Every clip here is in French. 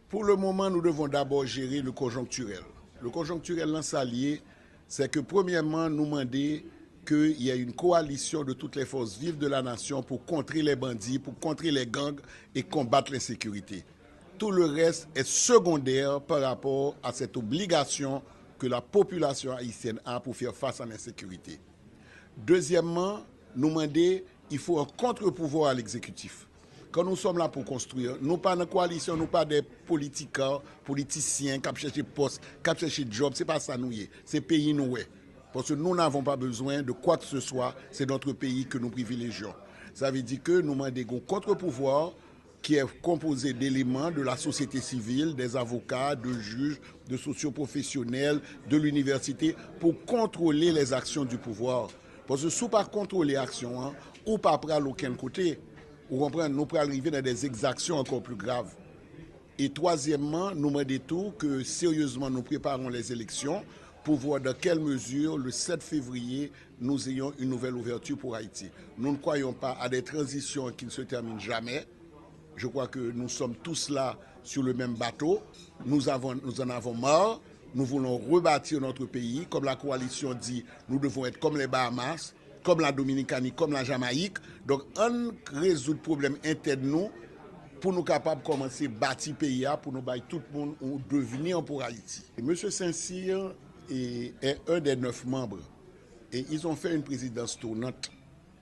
Pour le moment, nous devons d'abord gérer le conjoncturel. Le conjoncturel, là, ça lié, c'est que premièrement, nous demander qu'il y ait une coalition de toutes les forces vives de la nation pour contrer les bandits, pour contrer les gangs et combattre l'insécurité. Tout le reste est secondaire par rapport à cette obligation que la population haïtienne a pour faire face à l'insécurité. Deuxièmement, nous demander qu'il faut un contre-pouvoir à l'exécutif. Quand nous sommes là pour construire, nous pas dans la coalition, nous pas des politiciens qui cherchent poste, qui cherchent job, c'est pas ça nous y est. C'est pays nous est. Parce que nous n'avons pas besoin de quoi que ce soit, c'est notre pays que nous privilégions. Ça veut dire que nous demandons un contre-pouvoir qui est composé d'éléments de la société civile, des avocats, de juges, de socioprofessionnels, de l'université, pour contrôler les actions du pouvoir. Parce que si pas contrôler l'action, hein, ou pas prendre aucun côté, ou comprendre, nous pouvons arriver dans des exactions encore plus graves. Et troisièmement, nous demandons tout que sérieusement nous préparons les élections pour voir dans quelle mesure le 7 février nous ayons une nouvelle ouverture pour Haïti. Nous ne croyons pas à des transitions qui ne se terminent jamais. Je crois que nous sommes tous là sur le même bateau. Nous en avons marre. Nous voulons rebâtir notre pays. Comme la coalition dit, nous devons être comme les Bahamas, comme la Dominicanie, comme la Jamaïque. Donc, on résout le problème interne nous pour nous capables de commencer à bâtir le pays, pour nous bâtir tout le monde ou devenir pour Haïti. M. Saint-Cyr est un des 9 membres. Et ils ont fait une présidence tournante.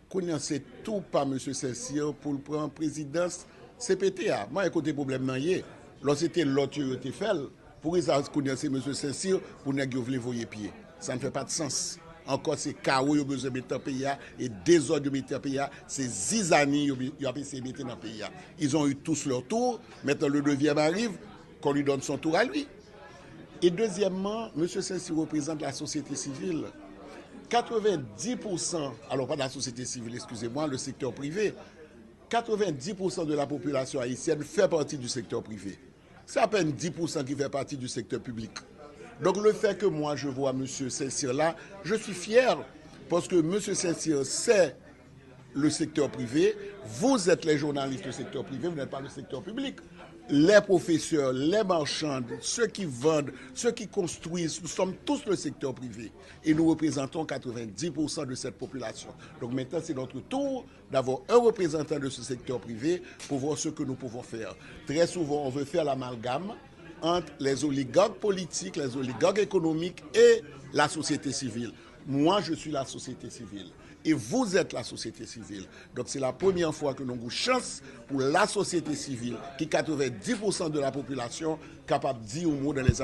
Qu'on sait tout par M. Saint-Cyr pour le prendre présidence CPTA. Moi, écoutez, problème non y est. Lorsque c'était l'autre qui était fait, pour ils ont connaissé M. Saint-Cyr pour ne pas voyer pied. Ça ne fait pas de sens. Encore, c'est chaos, ils ont besoin de mettre dans le pays et désordre de mettre dans le pays. C'est 10 années qu'ils ont essayé de mettre dans le pays. Ils ont eu tous leur tour. Maintenant, le 9e arrive, qu'on lui donne son tour à lui. Et deuxièmement, M. Saint-Cyr représente la société civile. 90%, alors pas de la société civile, excusez-moi, le secteur privé, 90% de la population haïtienne fait partie du secteur privé. C'est à peine 10% qui fait partie du secteur public. Donc le fait que moi je vois M. Saint-Cyr là, je suis fier parce que M. Saint-Cyr c'est le secteur privé, vous êtes les journalistes du secteur privé, vous n'êtes pas le secteur public. Les professeurs, les marchands, ceux qui vendent, ceux qui construisent, nous sommes tous le secteur privé. Et nous représentons 90% de cette population. Donc maintenant, c'est notre tour d'avoir un représentant de ce secteur privé pour voir ce que nous pouvons faire. Très souvent, on veut faire l'amalgame entre les oligarques politiques, les oligarques économiques et la société civile. Moi, je suis la société civile. Et vous êtes la société civile. Donc c'est la première fois que nous avons chance pour la société civile, qui est 90% de la population, capable de dire au mot dans les